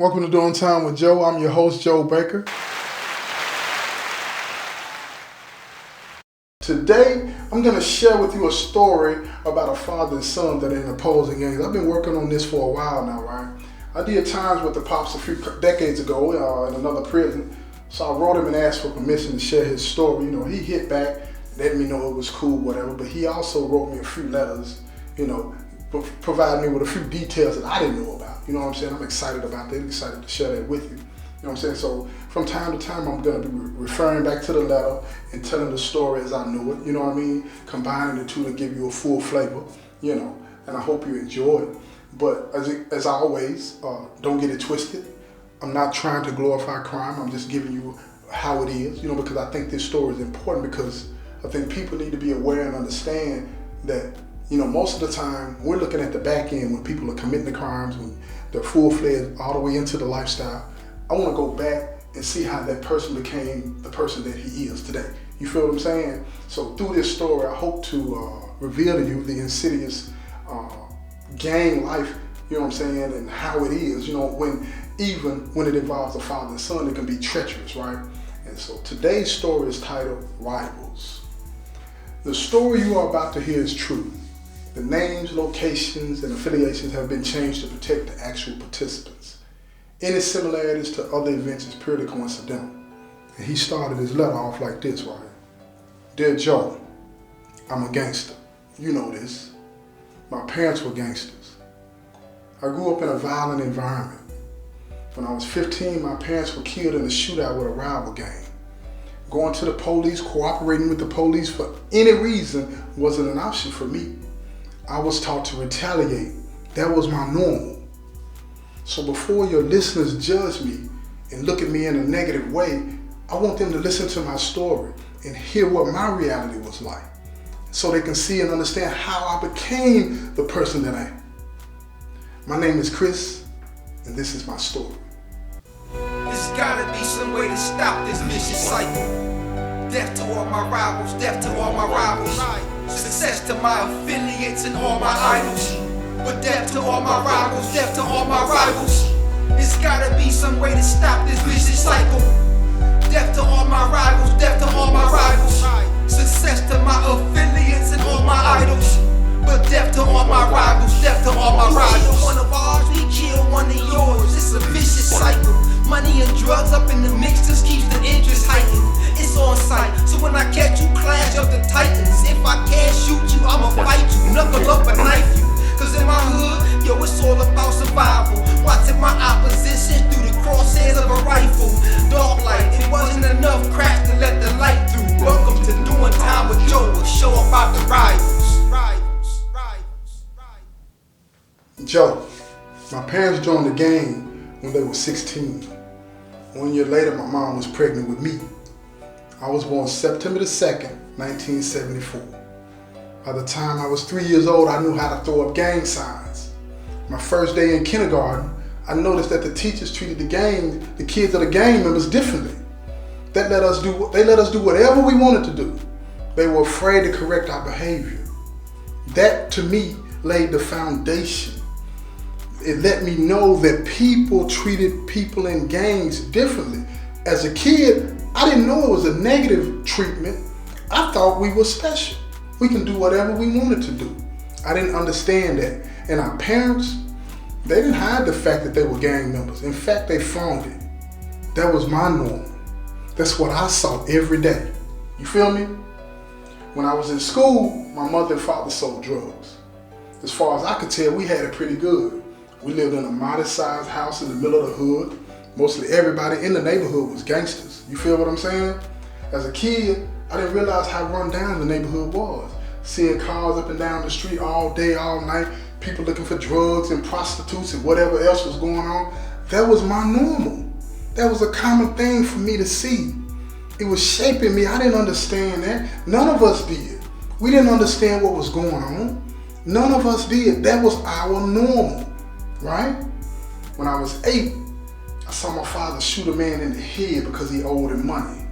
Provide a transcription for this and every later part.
Welcome to Doing Time with Joe. I'm your host, Joe Baker. Today, I'm going to share with you a story about a father and son that are in opposing gangs. I've been working on this for a while now, right? I did times with the Pops a few decades ago in another prison. So I wrote him and asked for permission to share his story. You know, he hit back, let me know it was cool, whatever. But he also wrote me a few letters, provided me with a few details that I didn't know about. You know what I'm saying? I'm excited about that. I'm excited to share that with you. You know what I'm saying? So from time to time, I'm going to be referring back to the letter and telling the story as I knew it. You know what I mean? Combining the two to give you a full flavor, and I hope you enjoy it. But as always, don't get it twisted. I'm not trying to glorify crime. I'm just giving you how it is, because I think this story is important because I think people need to be aware and understand that, most of the time we're looking at the back end when people are committing the crimes, when they're full-fledged all the way into the lifestyle. I want to go back and see how that person became the person that he is today. You feel what I'm saying? So through this story, I hope to reveal to you the insidious gang life, and how it is, even when it involves a father and son, it can be treacherous, right? And so today's story is titled Rivals. The story you are about to hear is true. The names, locations, and affiliations have been changed to protect the actual participants. Any similarities to other events is purely coincidental. And he started his letter off like this, right? Dear Joe, I'm a gangster. You know this. My parents were gangsters. I grew up in a violent environment. When I was 15, my parents were killed in a shootout with a rival gang. Going to the police, cooperating with the police for any reason wasn't an option for me. I was taught to retaliate. That was my normal. So before your listeners judge me and look at me in a negative way, I want them to listen to my story and hear what my reality was like, so they can see and understand how I became the person that I am. My name is Chris, and this is my story. There's gotta be some way to stop this vicious cycle. Death to all my rivals, death to all my rivals. Success to my affiliates and all my idols. But death to all my rivals, death to all my rivals. There's gotta be some way to stop this vicious cycle. Death to all my rivals, death to all my rivals. Success to my affiliates and all my idols. But death to all my rivals, death to all my rivals. One of ours, we kill one of yours. It's a vicious cycle. Money and drugs up in the mix just keeps the interest heightened. It's on sight, so when I catch you, clash of the titans. If I can't shoot you, I'ma fight you, knuckle up and knife you. Cause in my hood, yo, it's all about survival. Watching my opposition through the crosshairs of a rifle. Dark light, it wasn't enough cracks to let the light through. Welcome to Doing Time with Joe, a show about the rivals. Joe, my parents joined the gang when they were 16. 1 year later, my mom was pregnant with me. I was born September the 2nd, 1974. By the time I was 3 years old, I knew how to throw up gang signs. My first day in kindergarten, I noticed that the teachers treated the kids of the gang members differently. They let us do whatever we wanted to do. They were afraid to correct our behavior. That, to me, laid the foundation. It let me know that people treated people in gangs differently. As a kid, I didn't know it was a negative treatment. I thought we were special. We can do whatever we wanted to do. I didn't understand that. And our parents, they didn't hide the fact that they were gang members. In fact, they frowned it. That was my norm. That's what I saw every day. You feel me? When I was in school, my mother and father sold drugs. As far as I could tell, we had it pretty good. We lived in a modest-sized house in the middle of the hood. Mostly everybody in the neighborhood was gangsters. You feel what I'm saying? As a kid, I didn't realize how run down the neighborhood was. Seeing cars up and down the street all day, all night, people looking for drugs and prostitutes and whatever else was going on. That was my normal. That was a common thing for me to see. It was shaping me. I didn't understand that. None of us did. We didn't understand what was going on. None of us did. That was our normal, right? When I was 8, I saw my father shoot a man in the head because he owed him money.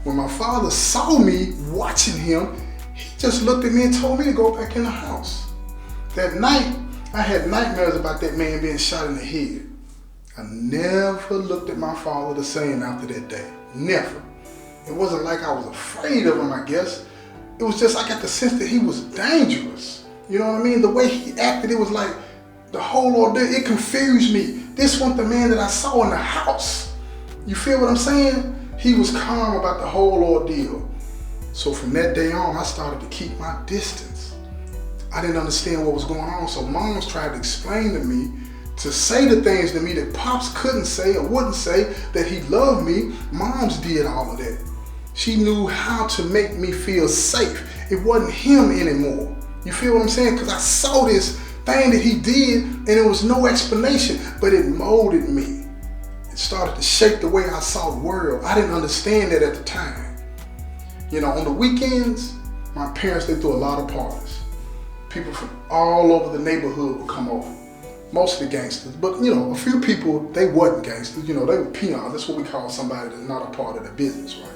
When my father saw me watching him, he just looked at me and told me to go back in the house. That night, I had nightmares about that man being shot in the head. I never looked at my father the same after that day. Never. It wasn't like I was afraid of him, I guess. It was just I got the sense that he was dangerous. You know what I mean? The way he acted, it was like the whole ordeal, it confused me. This wasn't the man that I saw in the house. You feel what I'm saying? He was calm about the whole ordeal. So from that day on, I started to keep my distance. I didn't understand what was going on, so moms tried to explain to me, to say the things to me that pops couldn't say or wouldn't say, that he loved me. Moms did all of that. She knew how to make me feel safe. It wasn't him anymore. You feel what I'm saying? Because I saw this thing that he did and there was no explanation, but it molded me. It started to shape the way I saw the world. I didn't understand that at the time. You know, on the weekends, my parents, they threw a lot of parties. People from all over the neighborhood would come over. Mostly gangsters, but you know, a few people, they wasn't gangsters. You know, they were peons. That's what we call somebody that's not a part of the business, right?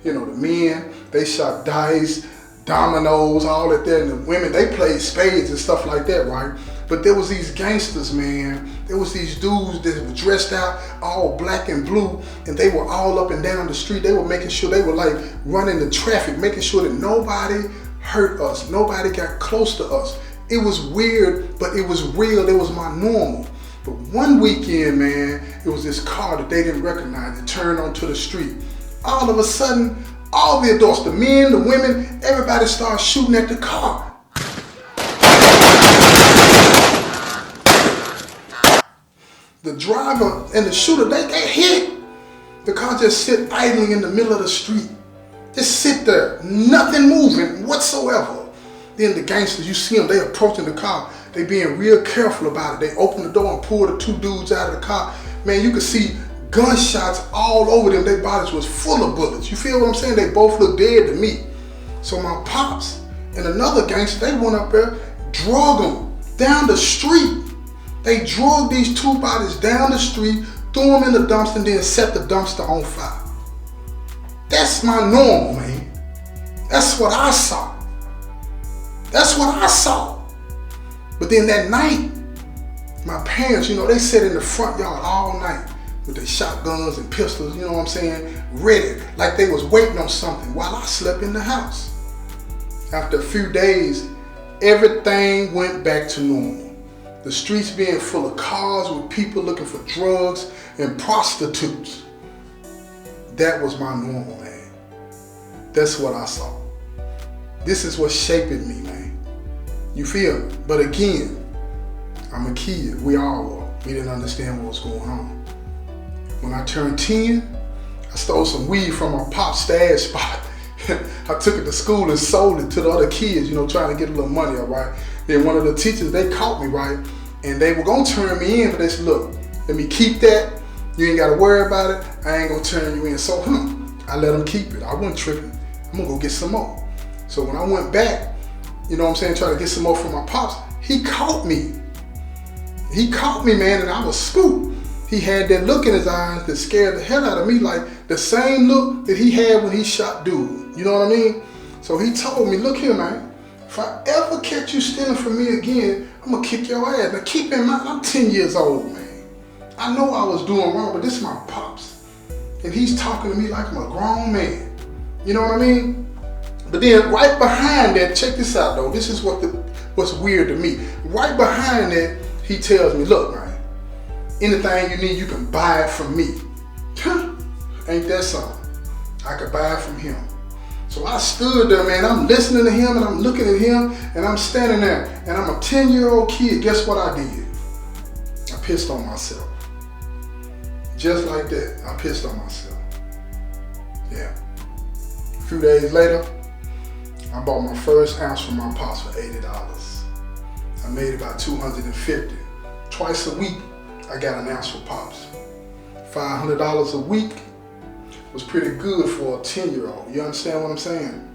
You know, the men, they shot dice, dominoes, all that there, and the women, they played spades and stuff like that, right? But there was these gangsters, man. There was these dudes that were dressed out all black and blue, and they were all up and down the street. They were making sure, they were like running the traffic, making sure that nobody hurt us, nobody got close to us. It was weird, but it was real. It was my normal. But one weekend, man, it was this car that they didn't recognize. It turned onto the street. All of a sudden, all the adults, the men, the women, everybody started shooting at the car. The driver and the shooter, they got hit. The car just sit idling in the middle of the street. Just sit there, nothing moving whatsoever. Then the gangsters, you see them, they approaching the car. They being real careful about it. They open the door and pull the two dudes out of the car. Man, you could see gunshots all over them. Their bodies was full of bullets. You feel what I'm saying? They both look dead to me. So my pops and another gangster, they went up there, drug them down the street. They drug these two bodies down the street, threw them in the dumpster, and then set the dumpster on fire. That's my normal, man. That's what I saw. That's what I saw. But then that night, my parents, you know, they sat in the front yard all night with their shotguns and pistols, you know what I'm saying, ready, like they was waiting on something while I slept in the house. After a few days, everything went back to normal. The streets being full of cars with people looking for drugs and prostitutes. That was my normal, man. That's what I saw. This is what's shaping me, man. You feel me? But again, I'm a kid. We all were. We didn't understand what was going on. When I turned 10, I stole some weed from my pop's stash spot. I took it to school and sold it to the other kids, you know, trying to get a little money, all right? Then one of the teachers, they caught me, right? And they were gonna turn me in, but they said, look, let me keep that. You ain't gotta worry about it. I ain't gonna turn you in. So, I let them keep it. I wasn't tripping. I'm gonna go get some more. So when I went back, you know what I'm saying, trying to get some more from my pops, he caught me. He caught me, man, and I was spooked. He had that look in his eyes that scared the hell out of me, like the same look that he had when he shot dude. You know what I mean? So he told me, look here, man, if I ever catch you stealing from me again, I'm gonna kick your ass. Now keep in mind, I'm 10 years old, man. I know I was doing wrong, but this is my pops. And he's talking to me like I'm a grown man. You know what I mean? But then right behind that, check this out though, this is what's weird to me. Right behind that, he tells me, look, man, anything you need, you can buy it from me. Ain't that something? I could buy it from him. So I stood there, man, I'm listening to him and I'm looking at him and I'm standing there and I'm a 10-year-old kid. Guess what I did? I pissed on myself. Just like that, I pissed on myself. Yeah. A few days later, I bought my first ounce from my pops for $80. I made about $250. Twice a week, I got an ounce for pops. $500 a week was pretty good for a 10-year-old. You understand what I'm saying?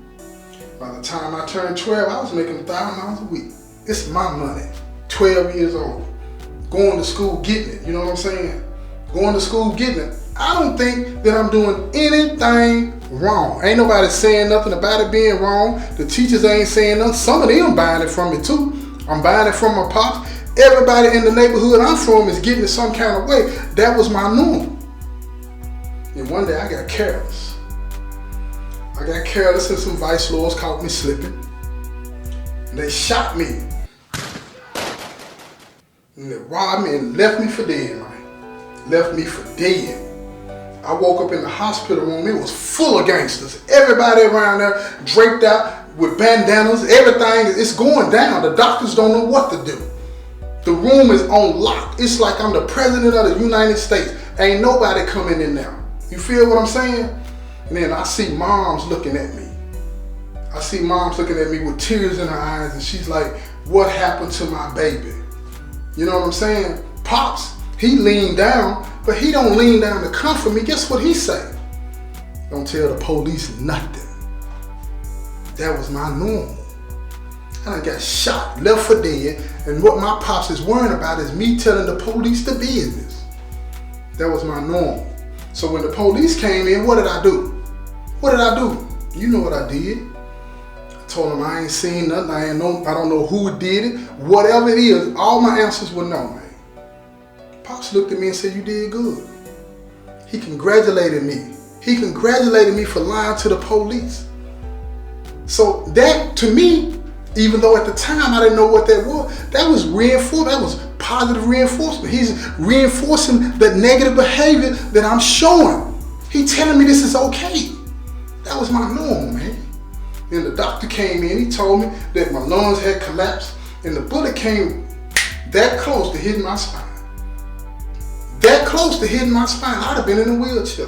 By the time I turned 12, I was making $1,000 a week. It's my money. 12 years old. Going to school, getting it. You know what I'm saying? Going to school, getting it. I don't think that I'm doing anything wrong. Ain't nobody saying nothing about it being wrong. The teachers ain't saying nothing. Some of them buying it from me too. I'm buying it from my pops. Everybody in the neighborhood I'm from is getting it some kind of way. That was my norm. And one day I got careless. And some vice lords caught me slipping. And they shot me. And they robbed me and left me for dead, man. Left me for dead. I woke up in the hospital room. It was full of gangsters. Everybody around there draped out with bandanas. Everything is going down. The doctors don't know what to do. The room is on lock. It's like I'm the president of the United States. Ain't nobody coming in there. You feel what I'm saying? And then I see moms looking at me. I see moms looking at me with tears in her eyes, and she's like, what happened to my baby? You know what I'm saying? Pops, he leaned down, but he don't lean down to comfort me. Guess what he say? Don't tell the police nothing. That was my normal. And I got shot, left for dead, and what my pops is worrying about is me telling the police the business. That was my normal. So when the police came in, what did I do? What did I do? You know what I did. I told them I ain't seen nothing. I don't know who did it. Whatever it is, all my answers were no, man. Pops looked at me and said, you did good. He congratulated me. He congratulated me for lying to the police. So that, to me, even though at the time I didn't know what that was reinforced. That was positive reinforcement. He's reinforcing the negative behavior that I'm showing. He's telling me this is okay. That was my norm, man. Then the doctor came in, he told me that my lungs had collapsed and the bullet came that close to hitting my spine. That close to hitting my spine. I'd have been in a wheelchair.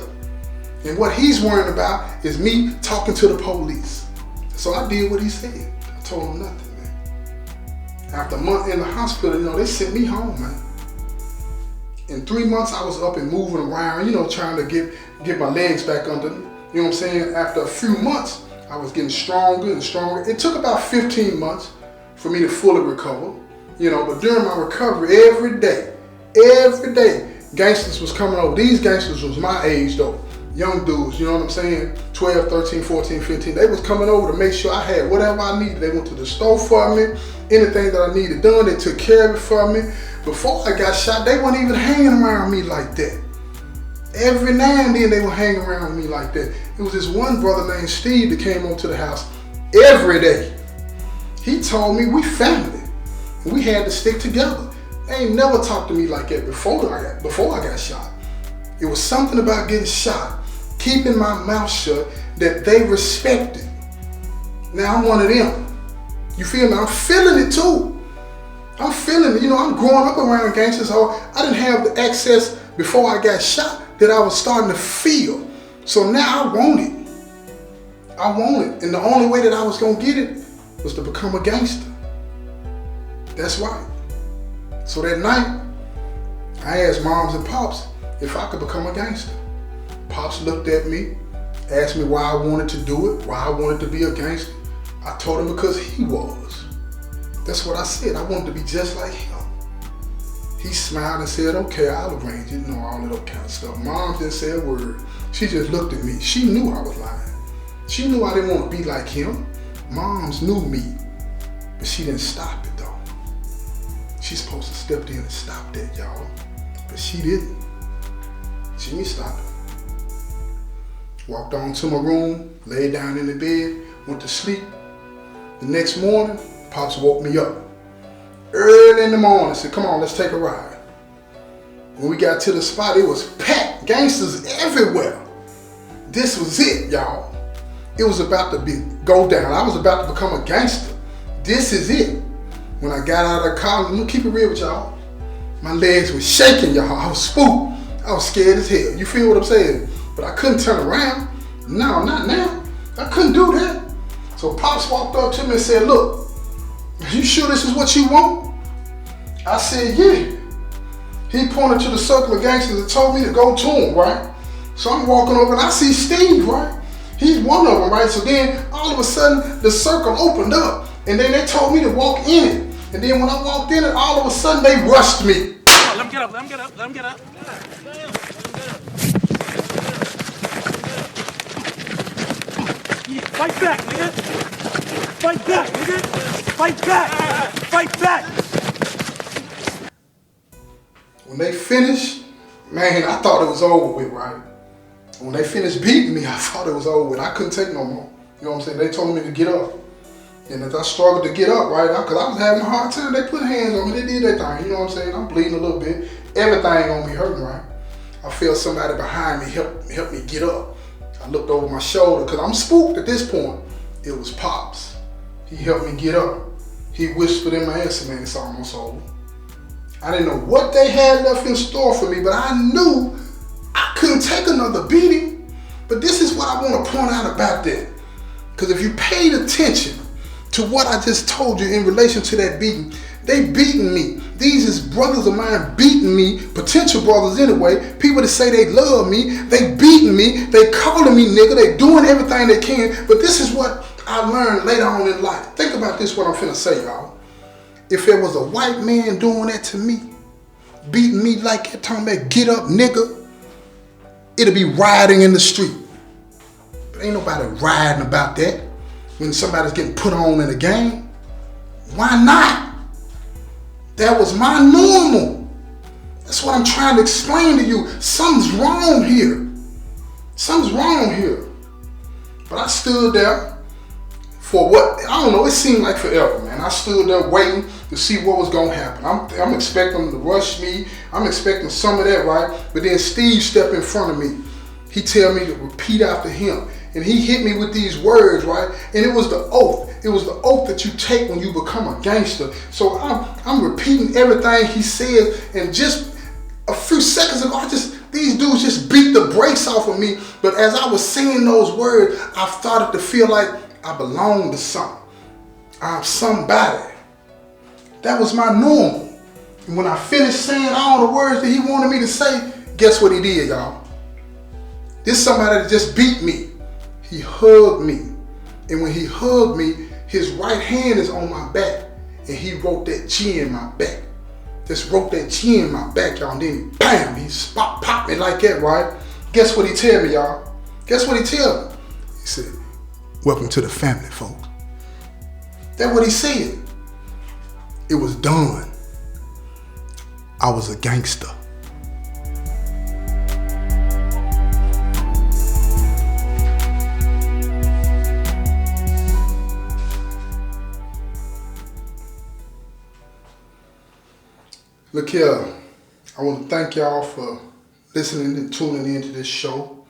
And what he's worrying about is me talking to the police. So I did what he said. I told him nothing, man. After a month in the hospital, they sent me home, man. In 3 months, I was up and moving around, trying to get my legs back under me. You know what I'm saying? After a few months, I was getting stronger and stronger. It took about 15 months for me to fully recover, but during my recovery, every day, gangsters was coming over. These gangsters was my age though. Young dudes, you know what I'm saying? 12, 13, 14, 15. They was coming over to make sure I had whatever I needed. They went to the store for me. Anything that I needed done, they took care of it for me. Before I got shot, they weren't even hanging around me like that. Every now and then they would hang around me like that. It was this one brother named Steve that came over to the house every day. He told me we family. And we had to stick together. They ain't never talked to me like that before I got shot. It was something about getting shot, keeping my mouth shut, that they respected. Now I'm one of them. You feel me? I'm feeling it too. I'm feeling it. I'm growing up around gangsters. I didn't have the access before I got shot that I was starting to feel. So now I want it. I want it. And the only way that I was going to get it was to become a gangster. That's right. So that night, I asked moms and pops if I could become a gangster. Pops looked at me, asked me why I wanted to do it, why I wanted to be a gangster. I told him because he was. That's what I said. I wanted to be just like him. He smiled and said, okay, I'll arrange it, all of that kind of stuff. Mom didn't say a word. She just looked at me. She knew I was lying. She knew I didn't want to be like him. Moms knew me, but she didn't stop it though. She's supposed to step in and stop that, y'all. But she didn't. She didn't stop it. Walked on to my room, laid down in the bed, went to sleep. The next morning, Pops woke me up. Early in the morning, said, come on, let's take a ride. When we got to the spot, it was packed, gangsters everywhere. This was it, y'all. It was about to go down. I was about to become a gangster. This is it. When I got out of the car, I'm gonna keep it real with y'all. My legs were shaking, y'all. I was spooked. I was scared as hell. You feel what I'm saying? But I couldn't turn around. No, not now. I couldn't do that. So Pops walked up to me and said, look, you sure this is what you want? I said, yeah. He pointed to the circle of gangsters and told me to go to him, right? So I'm walking over and I see Steve, right? He's one of them, right? So then all of a sudden the circle opened up and then they told me to walk in it. And then when I walked in it, all of a sudden they rushed me. Oh, let him get up, let him get up, let him get up. Fight back, nigga! Fight back, nigga! Fight back! Fight back! When they finished, man, I thought it was over with, right? When they finished beating me, I thought it was over with. I couldn't take no more. You know what I'm saying? They told me to get up. And as I struggled to get up, right, because I was having a hard time, they put hands on me, they did their thing, you know what I'm saying? I'm bleeding a little bit. Everything on me hurting, right? I felt somebody behind me help me get up. I looked over my shoulder, because I'm spooked at this point. It was Pops. He helped me get up. He whispered in my ear, said, man, it's almost over. I didn't know what they had left in store for me, but I knew I couldn't take another beating. But this is what I want to point out about that. Because if you paid attention to what I just told you in relation to that beating, they beating me. These is brothers of mine beating me, potential brothers anyway, people that say they love me, they beating me, they calling me nigga, they doing everything they can, but this is what I learned later on in life. Think about this, what I'm finna say, y'all. If there was a white man doing that to me, beating me like that, talking about get up nigga, it'll be rioting in the street. But ain't nobody riding about that when somebody's getting put on in a game. Why not? That was my normal. That's what I'm trying to explain to you. Something's wrong here. Something's wrong here. But I stood there for what, I don't know, it seemed like forever, man. I stood there waiting to see what was gonna happen. I'm expecting them to rush me. I'm expecting some of that, right? But then Steve stepped in front of me. He tell me to repeat after him. And he hit me with these words, right? And it was the oath. It was the oath that you take when you become a gangster. So I'm repeating everything he said. And just a few seconds ago, these dudes just beat the brakes off of me. But as I was saying those words, I started to feel like I belonged to something. I'm somebody. That was my normal. And when I finished saying all the words that he wanted me to say, guess what he did, y'all? This somebody that just beat me. He hugged me. And when he hugged me, his right hand is on my back. And he wrote that G in my back. Just wrote that G in my back, y'all. And then bam, he popped me like that, right? Guess what he tell me, y'all? Guess what he tell me? He said, welcome to the family, folks. That's what he said. It was done. I was a gangster. Look here, I want to thank y'all for listening and tuning into this show.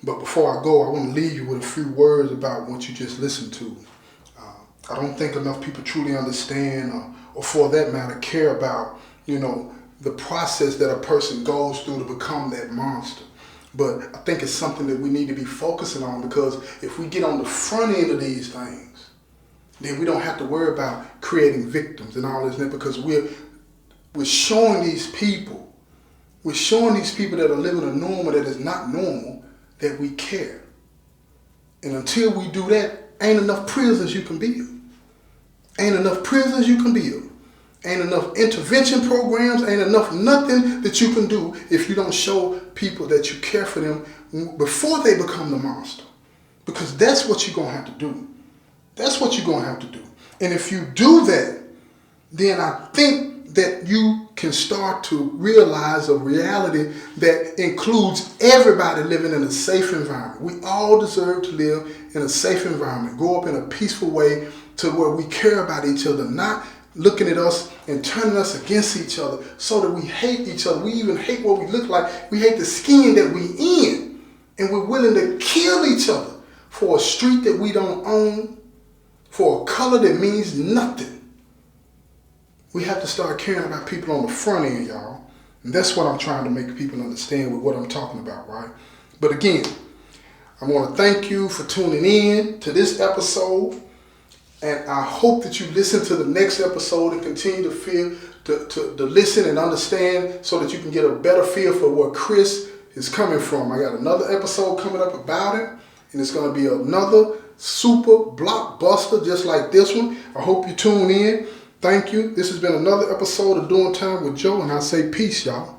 But before I go, I want to leave you with a few words about what you just listened to. I don't think enough people truly understand or for that matter care about, the process that a person goes through to become that monster. But I think it's something that we need to be focusing on, because if we get on the front end of these things, then we don't have to worry about creating victims and all this, because we're showing these people, that are living a normal that is not normal, that we care. And until we do that, ain't enough prisons you can build. Ain't enough prisons you can build. Ain't enough intervention programs, ain't enough nothing that you can do if you don't show people that you care for them before they become the monster. Because that's what you're going to have to do. That's what you're going to have to do. And if you do that, then I think that you can start to realize a reality that includes everybody living in a safe environment. We all deserve to live in a safe environment, grow up in a peaceful way to where we care about each other, not looking at us and turning us against each other so that we hate each other. We even hate what we look like. We hate the skin that we in. And we're willing to kill each other for a street that we don't own, for a color that means nothing. We have to start caring about people on the front end, y'all. And that's what I'm trying to make people understand with what I'm talking about, right? But again, I want to thank you for tuning in to this episode. And I hope that you listen to the next episode and continue to feel, to listen and understand so that you can get a better feel for where Chris is coming from. I got another episode coming up about it, and it's going to be another super blockbuster just like this one. I hope you tune in. Thank you. This has been another episode of Doing Time with Joe, and I say peace, y'all.